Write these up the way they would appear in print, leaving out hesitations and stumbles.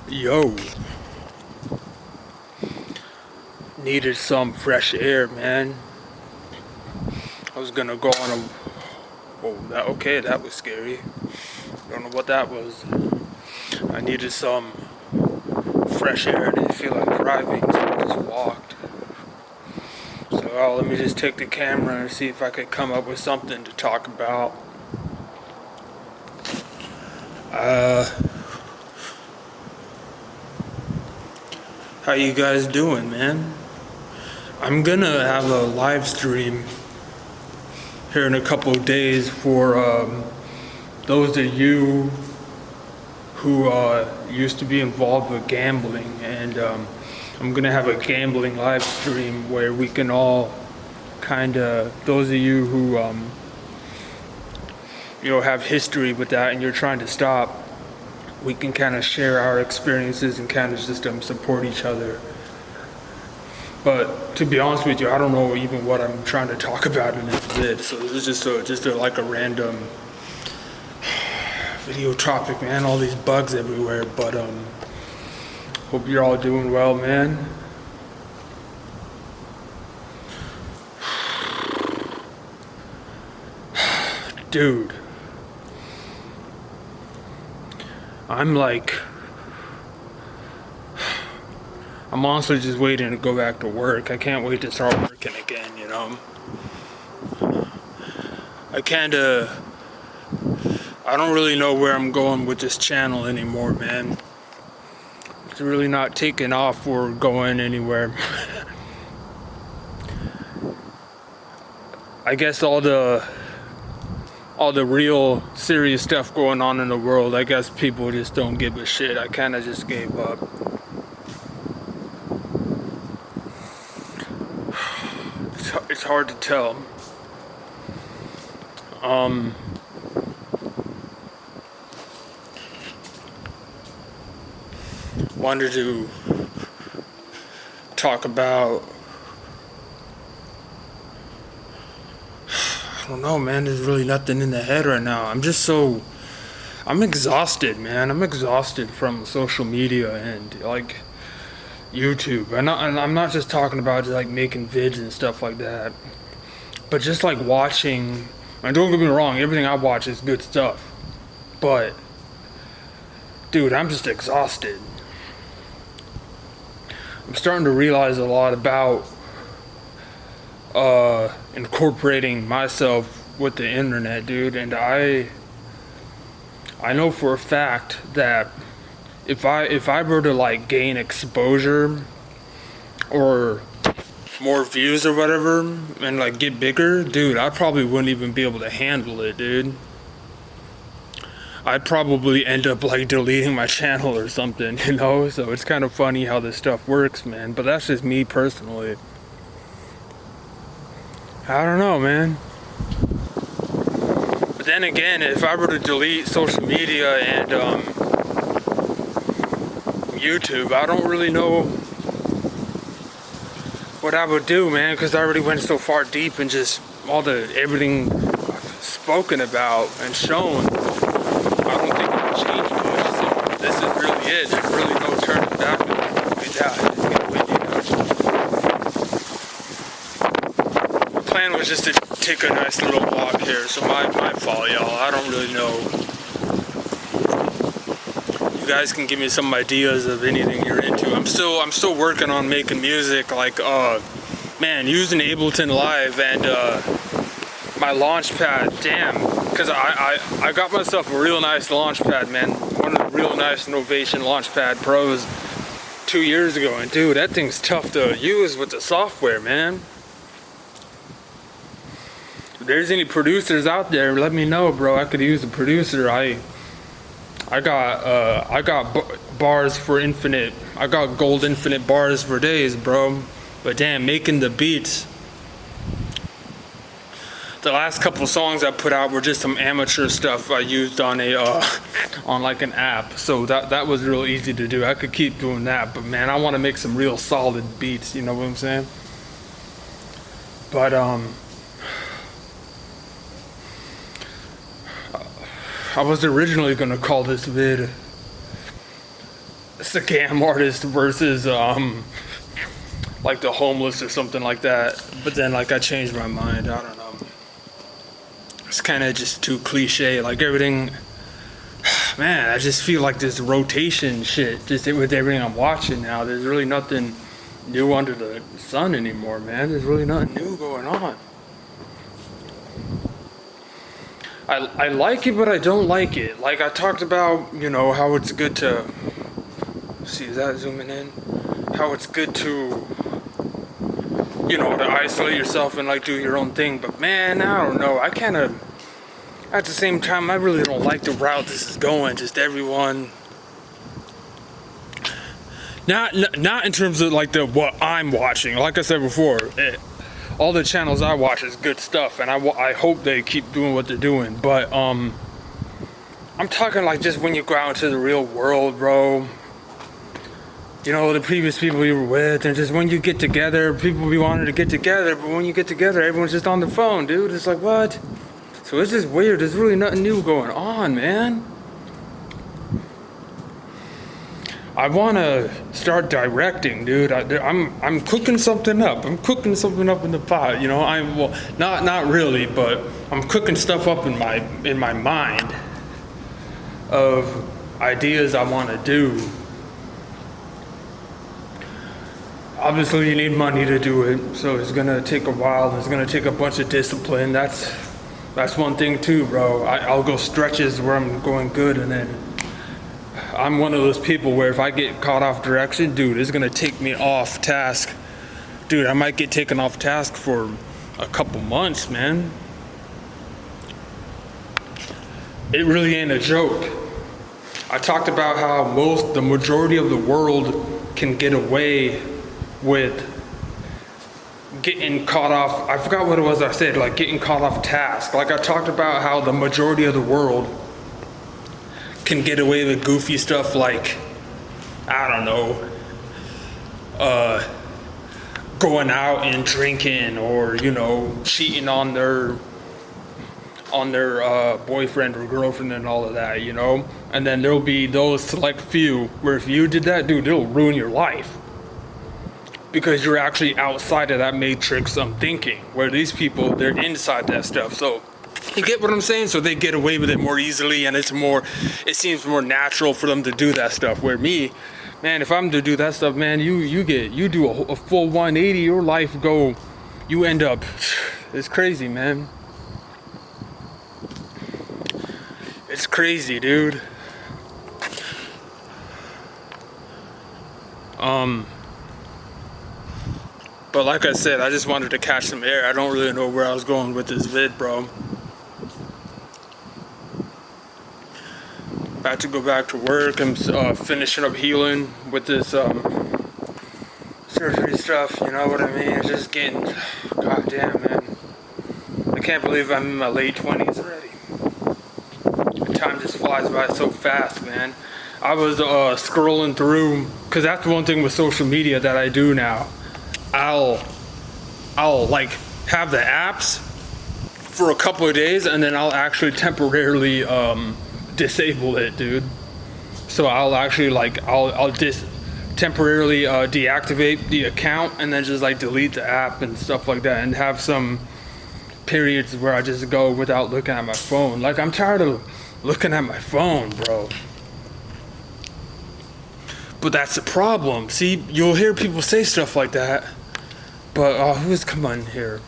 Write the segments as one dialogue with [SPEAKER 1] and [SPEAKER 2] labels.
[SPEAKER 1] Yo, needed some fresh air, man. I was gonna go on a. That was scary. Don't know what that was. I needed some fresh air. I didn't feel like driving, so I just walked. So, let me just take the camera and see if I could come up with something to talk about. How you guys doing, man? I'm gonna have a live stream here in a couple of days for those of you who used to be involved with gambling, and I'm gonna have a gambling live stream where we can all those of you who have history with that and you're trying to stop, we can kind of share our experiences and kind of just support each other. But to be honest with you, I don't know even what I'm trying to talk about in this vid. So this is just a random video topic, man. All these bugs everywhere. But hope you're all doing well, man. Dude, I'm honestly just waiting to go back to work. I can't wait to start working again, I don't really know where I'm going with this channel anymore, man. It's really not taking off or going anywhere. I guess all the real serious stuff going on in the world, I guess people just don't give a shit. I kind of just gave up. It's hard to tell. Wanted to talk about, I don't know, man. There's really nothing in the head right now. I'm exhausted, man. I'm exhausted from social media and YouTube. And I'm not just talking about making vids and stuff like that, but just watching. And don't get me wrong, everything I watch is good stuff. But dude, I'm just exhausted. I'm starting to realize a lot about incorporating myself with the internet, dude. And I know for a fact that if I were to gain exposure or more views or whatever and get bigger, dude, I probably wouldn't even be able to handle it, dude. I'd probably end up deleting my channel or something, so it's kind of funny how this stuff works, man. But that's just me personally. I don't know, man. But then again, if I were to delete social media and YouTube, I don't really know what I would do, man, because I already went so far deep and just everything spoken about and shown. I don't think it would change much. So this is really it. There's really no turning back. It's getting windy now. The plan was just to take a nice little walk here, so my fault, y'all. I don't really know. You guys can give me some ideas of anything you're into. I'm still working on making music, using Ableton Live and my Launchpad. Damn, because I got myself a real nice Launchpad, man. One of the real nice Novation Launchpad Pros 2 years ago, and dude, that thing's tough to use with the software, man. If there's any producers out there, let me know, bro. I could use a producer. I got bars for infinite. I got gold infinite bars for days, bro. But damn, making the beats. The last couple songs I put out were just some amateur stuff I used on an app. So that was real easy to do. I could keep doing that, but man, I want to make some real solid beats. You know what I'm saying? But I was originally gonna call this vid scam artist versus like the homeless or something like that. But then like I changed my mind. I don't know. It's kind of just too cliche. Like everything, man. I just feel like this rotation shit. Just with everything I'm watching now, there's really nothing new under the sun anymore, man. There's really nothing new going on. I like it, but I don't like it. Like I talked about, you know, how it's good to see, is that zooming in? How it's good to, you know, to isolate yourself and like do your own thing. But man, I don't know. I kind of, at the same time, I really don't like the route this is going. Just everyone, not in terms of like what I'm watching. Like I said before, all the channels I watch is good stuff, and I hope they keep doing what they're doing. But I'm talking like just when you go out into the real world, bro. You know, the previous people you were with, and just when you get together, people be wanting to get together, but when you get together, everyone's just on the phone, dude. It's like, what? So it's just weird. There's really nothing new going on, man. I want to start directing, dude. I'm cooking something up. I'm cooking something up in the pot. You know, well, not really, but I'm cooking stuff up in my mind of ideas I want to do. Obviously, you need money to do it, so it's gonna take a while. It's gonna take a bunch of discipline. That's one thing too, bro. I'll go stretches where I'm going good, and then I'm one of those people where if I get caught off direction, dude, it's gonna take me off task. Dude, I might get taken off task for a couple months, man. It really ain't a joke. I talked about how the majority of the world can get away with getting caught off. I forgot what it was I said, like getting caught off task. Like I talked about how the majority of the world can get away with goofy stuff like, I don't know, going out and drinking, or, you know, cheating on their boyfriend or girlfriend and all of that, you know. And then there'll be those select few where if you did that, dude, it'll ruin your life, because you're actually outside of that matrix of thinking, where these people, they're inside that stuff. So you get what I'm saying? So they get away with it more easily, and it seems more natural for them to do that stuff. Where me, man, if I'm to do that stuff, man, you do a full 180, your life you end up, it's crazy, man. It's crazy, dude. But like I said, I just wanted to catch some air. I don't really know where I was going with this vid, bro. About to go back to work. I'm finishing up healing with this surgery stuff, you know what I mean? It's just getting, goddamn, man. I can't believe I'm in my late 20s already. Time just flies by so fast, man. I was scrolling through, because that's one thing with social media that I do now. I'll like have the apps for a couple of days, and then I'll actually temporarily disable it, dude. So I'll actually I'll just temporarily deactivate the account, and then just like delete the app and stuff like that, and have some periods where I just go without looking at my phone. Like, I'm tired of looking at my phone, bro. But that's the problem. See, you'll hear people say stuff like that, but who's come on here?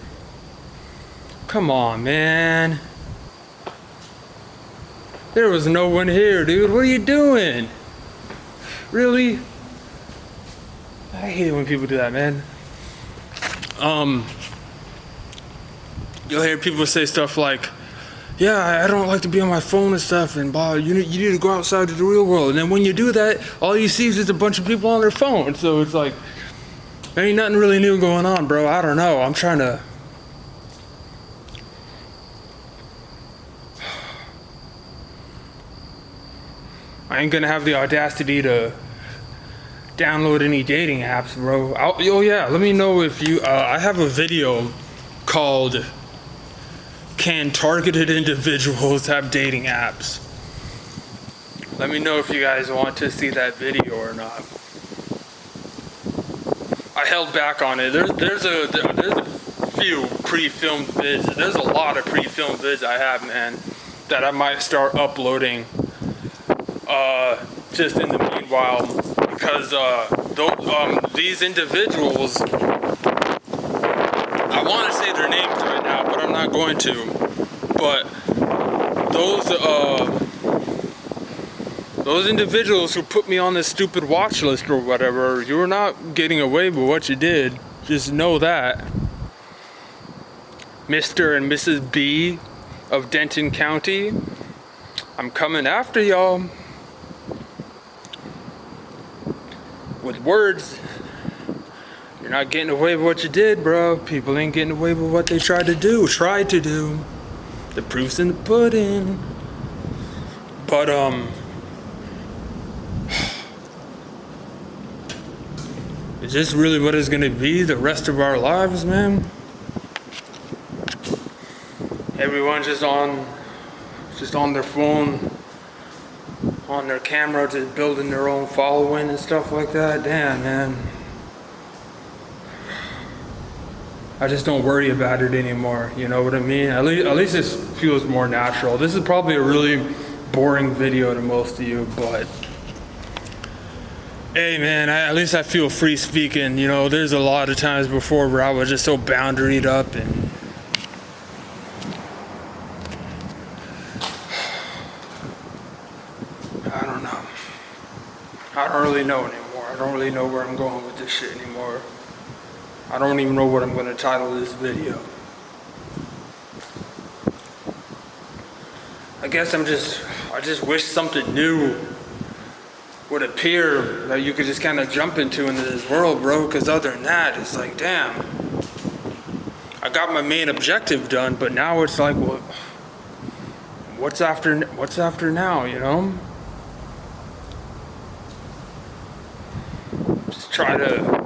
[SPEAKER 1] Come on, man. There was no one here, dude. What are you doing? Really? I hate it when people do that, man. You'll hear people say stuff like, yeah, I don't like to be on my phone and stuff, and blah, you need to go outside to the real world. And then when you do that, all you see is just a bunch of people on their phone. So it's like, there ain't nothing really new going on, bro. I don't know. I'm trying to... I ain't gonna have the audacity to download any dating apps, bro. Oh yeah, let me know if you... I have a video called... Can targeted individuals have dating apps? Let me know if you guys want to see that video or not. I held back on it. There's a few pre-filmed vids. There's a lot of pre-filmed vids I have, man, that I might start uploading just in the meanwhile, because these individuals, I want to say their names right now, but I'm not going to. But those individuals who put me on this stupid watch list or whatever, you were not getting away with what you did. Just know that. Mr. and Mrs. B of Denton County, I'm coming after y'all. With words. You're not getting away with what you did, bro. People ain't getting away with what they tried to do. The proof's in the pudding. But, is this really what it's gonna be the rest of our lives, man? Everyone just on their phone, on their camera, just building their own following and stuff like that. Damn, man. I just don't worry about it anymore. You know what I mean? At least this feels more natural. This is probably a really boring video to most of you, but hey, man, at least I feel free speaking. You know, there's a lot of times before where I was just so boundaried up, and I don't know. I don't really know anymore. I don't really know where I'm going with this shit anymore. I don't even know what I'm going to title this video. I guess I just wish something new would appear that you could just kind of jump into this world, bro. Because other than that, it's like, damn. I got my main objective done, but now it's like, well, what's after now, you know? Just try to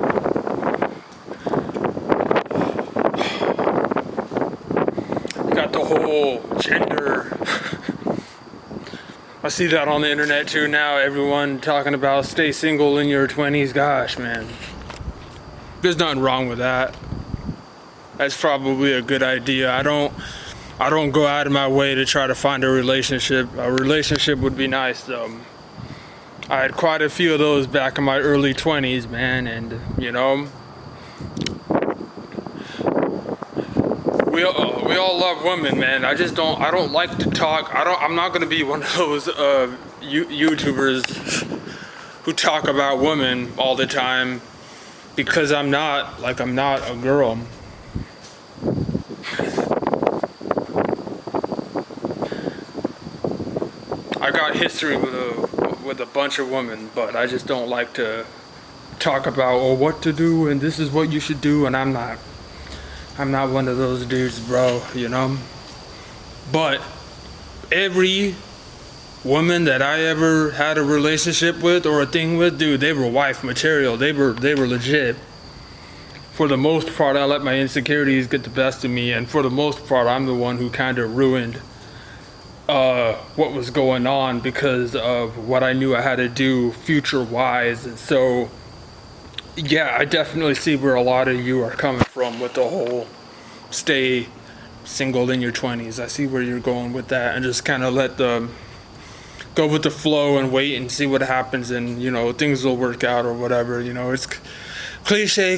[SPEAKER 1] the whole gender. I see that on the internet too now. Everyone talking about stay single in your 20s. Gosh, man. There's nothing wrong with that. That's probably a good idea. I don't go out of my way to try to find a relationship. A relationship would be nice though. I had quite a few of those back in my early 20s, man, and you know, we all love women, man. I don't like to talk. I'm not gonna be one of those YouTubers who talk about women all the time, because I'm not a girl. I got history with a bunch of women, but I just don't like to talk about what to do and this is what you should do, and I'm not one of those dudes, bro, you know? But every woman that I ever had a relationship with or a thing with, dude, they were wife material. They were legit. For the most part, I let my insecurities get the best of me, and for the most part, I'm the one who kind of ruined what was going on because of what I knew I had to do future-wise. And so, yeah, I definitely see where a lot of you are coming from with the whole stay single in your 20s. I see where you're going with that, and just kind of go with the flow and wait and see what happens, and you know, things will work out or whatever. You know, it's cliche.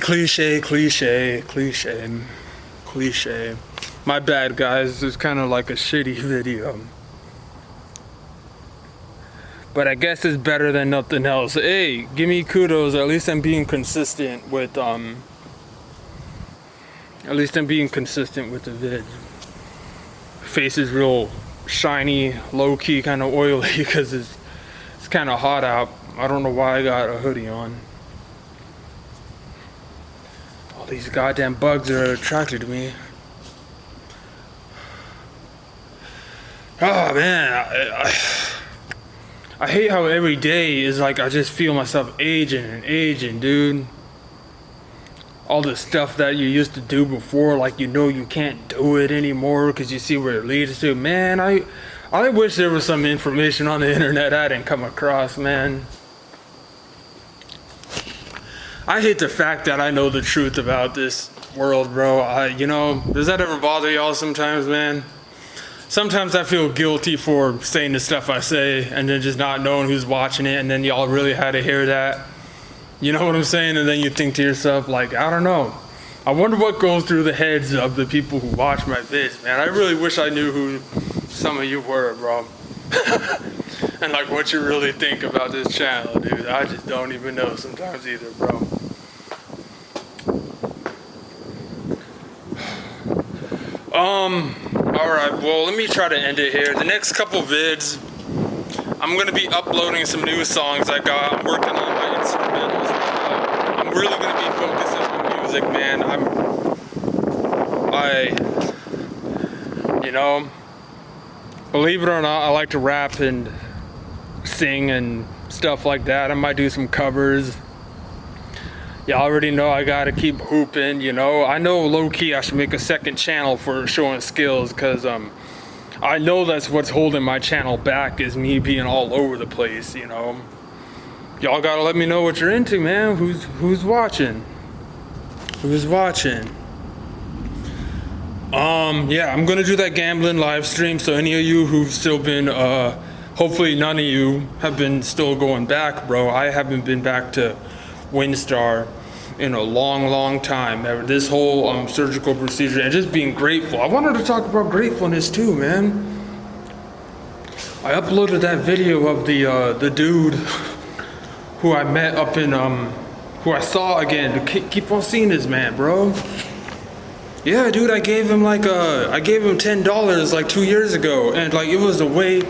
[SPEAKER 1] My bad, guys. It's kind of like a shitty video, but I guess it's better than nothing else. Hey, give me kudos. At least I'm being consistent with the vid. Face is real shiny, low-key, kind of oily because it's kind of hot out. I don't know why I got a hoodie on. All these goddamn bugs are attracted to me. Oh man, I hate how every day is like I just feel myself aging, dude. All the stuff that you used to do before, like, you know, you can't do it anymore because you see where it leads to. Man, I I wish there was some information on the internet I didn't come across, man. I hate the fact that I know the truth about this world, bro. Does that ever bother y'all sometimes, man? Sometimes I feel guilty for saying the stuff I say and then just not knowing who's watching it, and then y'all really had to hear that. You know what I'm saying? And then you think to yourself, like, I don't know. I wonder what goes through the heads of the people who watch my vids, man. I really wish I knew who some of you were, bro. And like what you really think about this channel, dude. I just don't even know sometimes either, bro. Alright, well, let me try to end it here. The next couple vids, I'm gonna be uploading some new songs I got. I'm working on my instrumentals. I'm really gonna be focusing on music, man. Believe it or not, I like to rap and sing and stuff like that. I might do some covers. Y'all already know I gotta keep hooping, you know. I know low-key I should make a second channel for showing skills, because I know that's what's holding my channel back, is me being all over the place, you know. Y'all gotta let me know what you're into, man. Who's watching? Who's watching? Yeah, I'm gonna do that gambling live stream, so any of you who've still been, hopefully none of you have been still going back, bro. I haven't been back to WinStar in a long time. This whole surgical procedure and just being grateful. I wanted to talk about gratefulness too, man. I uploaded that video of the dude who I met up in who I saw again. Keep on seeing this man, bro. Yeah, dude, I gave him $10 like 2 years ago, and like it was a way.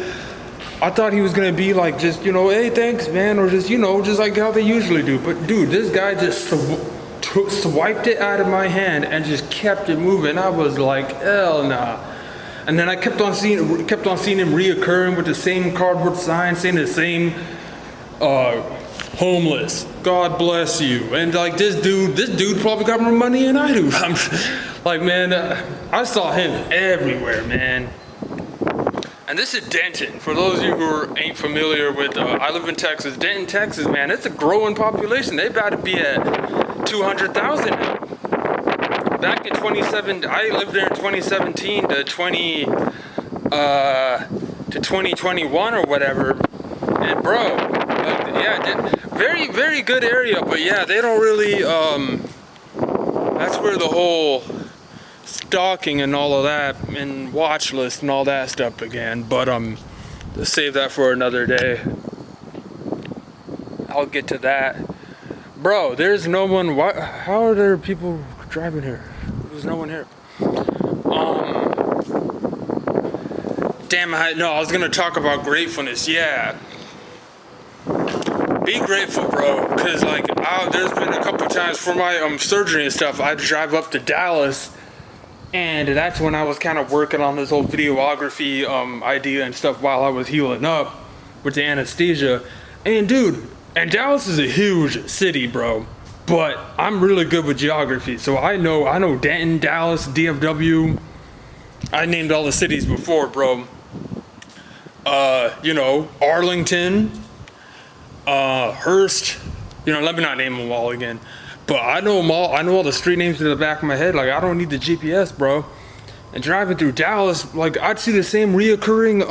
[SPEAKER 1] I thought he was gonna be like, just, you know, hey, thanks, man, or just, you know, just like how they usually do. But dude, this guy just swiped it out of my hand and just kept it moving. I was like, hell nah. And then I kept on seeing him reoccurring with the same cardboard sign saying the same, homeless, God bless you. And like this dude probably got more money than I do. I'm like, man, I saw him everywhere, man. And this is Denton. For those of you who ain't familiar with, I live in Texas. Denton, Texas, man, it's a growing population. They about to be at 200,000 now. Back in 2017, I lived there in 2017 to 2021 or whatever. And bro, like, yeah, very, very good area. But yeah, they don't really, that's where the whole stalking and all of that and watch list and all that stuff began. But let's save that for another day. I'll get to that. Bro, there's no one. How are there people driving here? There's no one here. Damn, I was gonna talk about gratefulness. Yeah, be grateful, bro, because like there's been a couple times for my surgery and stuff, I'd drive up to Dallas. And that's when I was kind of working on this whole videography idea and stuff while I was healing up with the anesthesia. And dude, and Dallas is a huge city, bro. But I'm really good with geography, so I know Denton, Dallas, DFW. I named all the cities before, bro. Arlington, Hearst. Let me not name them all again. But I know them all. I know all the street names to the back of my head. Like, I don't need the GPS, bro. And driving through Dallas, like, I'd see the same reoccurring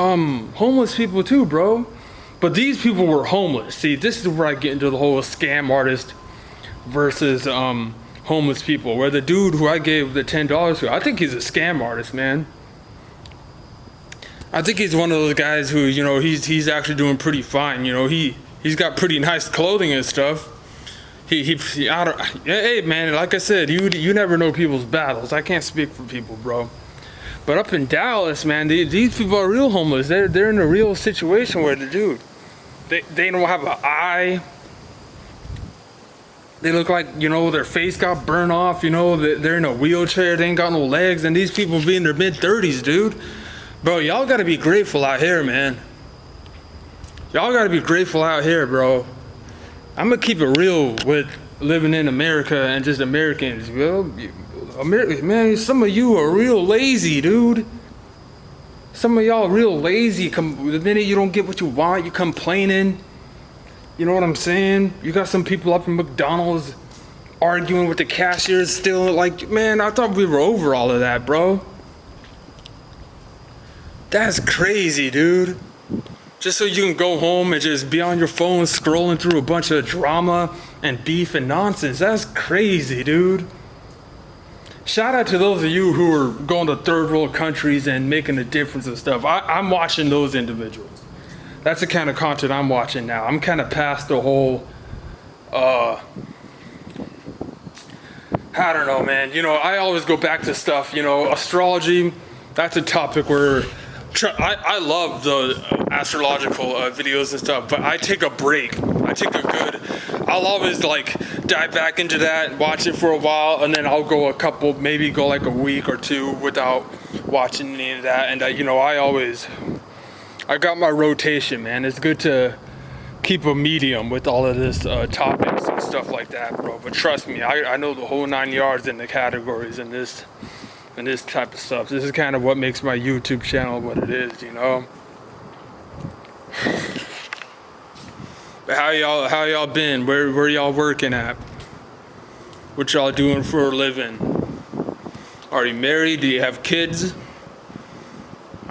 [SPEAKER 1] homeless people too, bro. But these people were homeless. See, this is where I get into the whole scam artist versus homeless people. Where the dude who I gave the $10 to, I think he's a scam artist, man. I think he's one of those guys who, he's actually doing pretty fine. He's got pretty nice clothing and stuff. Hey man, like I said, you never know people's battles. I can't speak for people, bro. But up in Dallas, man, these people are real homeless. They're in a real situation where the dude, they don't have an eye. They look like, their face got burned off. They're in a wheelchair. They ain't got no legs, and these people be in their mid-30s, dude. Bro, y'all gotta be grateful out here, man. Y'all gotta be grateful out here, bro. I'm gonna keep it real with living in America and just Americans. Well, man, some of you are real lazy, dude. some of y'all real lazy. The minute you don't get what you want, you complaining. You know what I'm saying? You got some people up in McDonald's arguing with the cashiers still. Like, man, I thought we were over all of that, bro. That's crazy, dude. Just so you can go home and just be on your phone scrolling through a bunch of drama and beef and nonsense. That's crazy, dude. Shout out to those of you who are going to third world countries and making a difference and stuff. I'm watching those individuals. That's the kind of content I'm watching now. I'm kind of past the whole, I don't know, man. You know, I always go back to stuff, you know, astrology. That's a topic where I love the astrological videos and stuff, but I take a break. I'll always like dive back into that and watch it for a while, and then I'll go maybe like a week or two without watching any of that. And you know, I got my rotation, man. It's good to keep a medium with all of this topics and stuff like that, bro. But trust me, I know the whole 9 yards in the categories and this type of stuff. This is kind of what makes my YouTube channel what it is, you know. But how y'all been? Where y'all working at? What y'all doing for a living? Are you married? Do you have kids?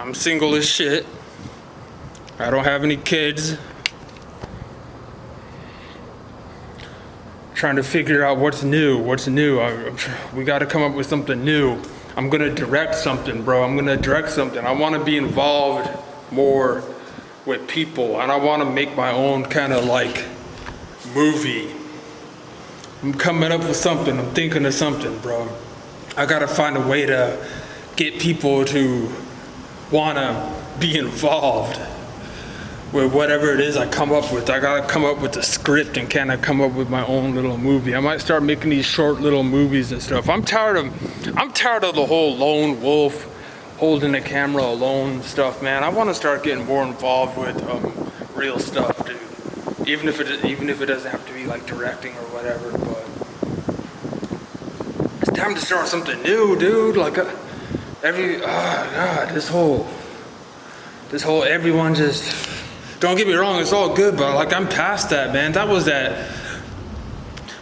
[SPEAKER 1] I'm single as shit. I don't have any kids. Trying to figure out what's new. We got to come up with something new. I'm gonna direct something, bro. I want to be involved more with people, and I want to make my own kind of like movie. I'm coming up with something. I'm thinking of something, bro. I gotta find a way to get people to wanna be involved with whatever it is I come up with. I gotta come up with the script and kind of come up with my own little movie. I might start making these short little movies and stuff. I'm tired of the whole lone wolf holding the camera alone stuff, man. I want to start getting more involved with real stuff, dude. Even if it doesn't have to be like directing or whatever, but it's time to start something new, dude. Like this whole everyone just. Don't get me wrong, it's all good, but like I'm past that, man. That was that.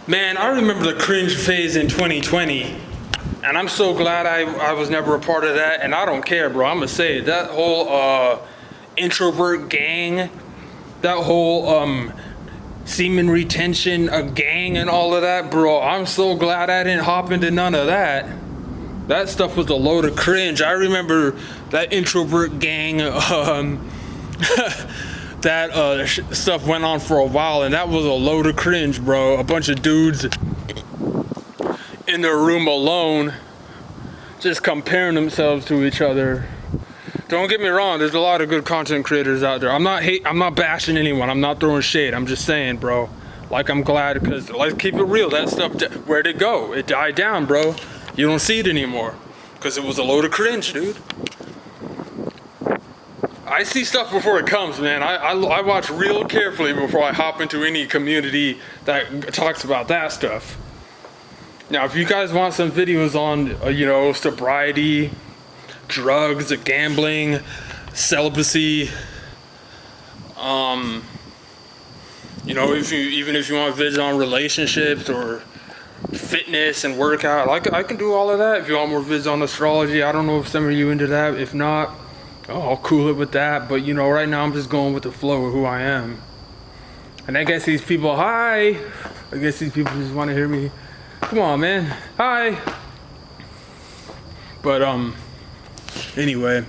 [SPEAKER 1] Man, I remember the cringe phase in 2020, and I'm so glad I was never a part of that, and I don't care, bro. I'm gonna say it. That whole introvert gang, that whole semen retention gang and all of that, bro. I'm so glad I didn't hop into none of that. That stuff was a load of cringe. I remember that introvert gang, that stuff went on for a while, and that was a load of cringe, bro. A bunch of dudes in their room alone, just comparing themselves to each other. Don't get me wrong, there's a lot of good content creators out there. I'm not bashing anyone. I'm not throwing shade. I'm just saying, bro. Like, I'm glad, because let's keep it real. That stuff, where'd it go? It died down, bro. You don't see it anymore, because it was a load of cringe, dude. I see stuff before it comes, man. I watch real carefully before I hop into any community that talks about that stuff. Now, if you guys want some videos on, you know, sobriety, drugs, gambling, celibacy, you know, even if you want vids on relationships or fitness and workout, I can do all of that. If you want more vids on astrology, I don't know if some of you into that. If not, I'll cool it with that. But you know, right now I'm just going with the flow of who I am. And I guess these people, hi. I guess these people just want to hear me. Come on, man. Hi. But anyway,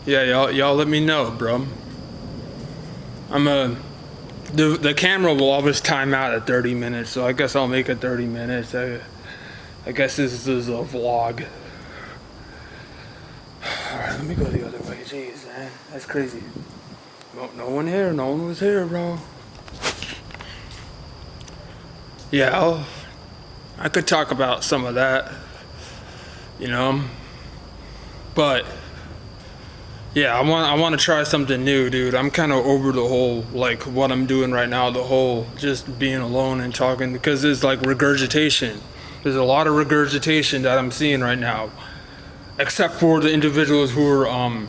[SPEAKER 1] yeah, y'all let me know, bro. The camera will always time out at 30 minutes, so I guess I'll make it 30 minutes. I guess this is a vlog. Alright, let me go the other way. Jeez, man, that's crazy. No one here. No one was here, bro. Yeah, I could talk about some of that, you know. But yeah, I want to try something new, dude. I'm kind of over the whole, like, what I'm doing right now, the whole just being alone and talking, because it's like regurgitation. There's a lot of regurgitation that I'm seeing right now. except for the individuals who are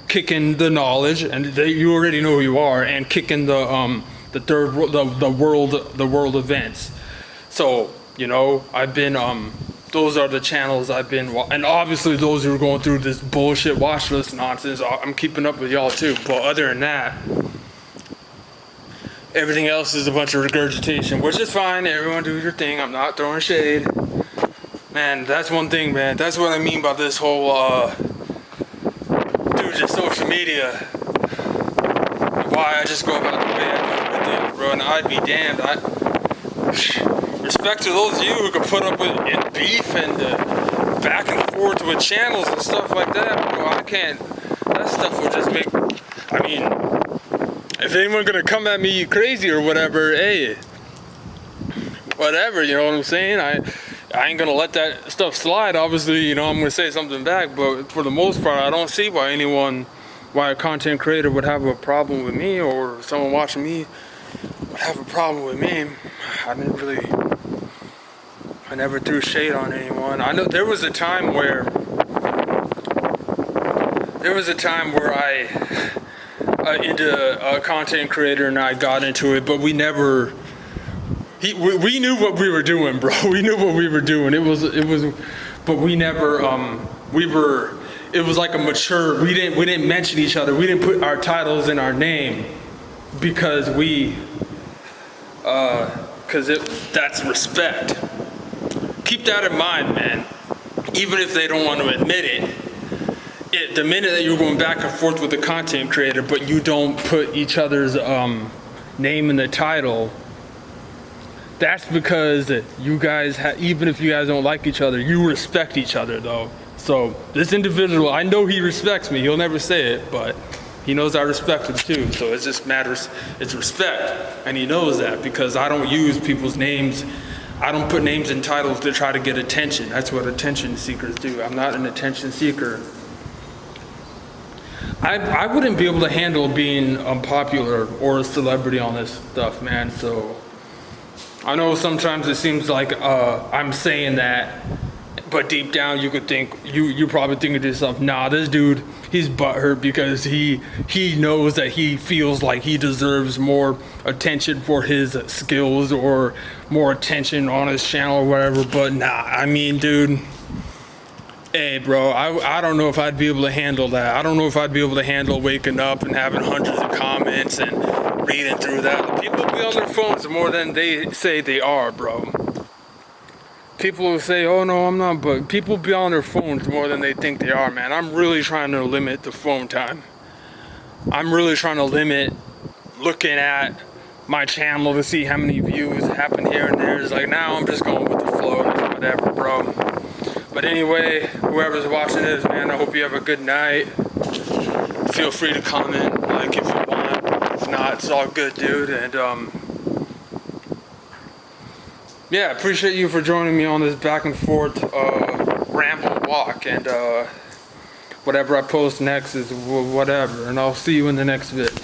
[SPEAKER 1] kicking the knowledge, and you already know who you are, and kicking the world events. So I've been those are the channels I've been, and obviously those who are going through this bullshit watch list nonsense, I'm keeping up with y'all too. But other than that, everything else is a bunch of regurgitation, which is fine. Everyone do your thing. I'm not throwing shade. Man, that's one thing, man. That's what I mean by this whole, just social media. Why I just go about the way I do with things, bro. And I'd be damned. Respect to those of you who can put up with beef and back and forth with channels and stuff like that, bro. I can't. That stuff will just make. I mean, if anyone gonna come at me crazy or whatever, hey, whatever. You know what I'm saying? I ain't gonna let that stuff slide. Obviously, I'm gonna say something back, but for the most part, I don't see why a content creator would have a problem with me, or someone watching me would have a problem with me. I never threw shade on anyone. I know there was a time where I into a content creator and I got into it, but we never. We knew what we were doing, bro. We knew what we were doing. It was, but we never. It was like a mature. We didn't mention each other. We didn't put our titles in our name because that's respect. Keep that in mind, man. Even if they don't want to admit it, the minute that you're going back and forth with the content creator, but you don't put each other's name in the title, that's because you guys, even if you guys don't like each other, you respect each other, though. So this individual, I know he respects me. He'll never say it, but he knows I respect him too. So it just matters. It's respect, and he knows that because I don't use people's names. I don't put names and titles to try to get attention. That's what attention seekers do. I'm not an attention seeker. I wouldn't be able to handle being unpopular or a celebrity on this stuff, man. So I know sometimes it seems like I'm saying that, but deep down you could think, you're probably thinking to yourself, nah, this dude, he's butthurt because he knows that he feels like he deserves more attention for his skills or more attention on his channel or whatever. But nah, I mean, dude, hey, bro, I don't know if I'd be able to handle that. I don't know if I'd be able to handle waking up and having hundreds of comments and reading through that. People be on their phones more than they say they are, bro. People will say, oh no, I'm not, but people be on their phones more than they think they are, man. I'm really trying to limit the phone time. I'm really trying to limit looking at my channel to see how many views happen here and there. It's like, now I'm just going with the flow, whatever, bro. But anyway, whoever's watching this, man, I hope you have a good night. Feel free to comment, like, if you want. If not, it's all good, dude. And yeah, appreciate you for joining me on this back and forth ramble walk. And whatever I post next is whatever. And I'll see you in the next vid.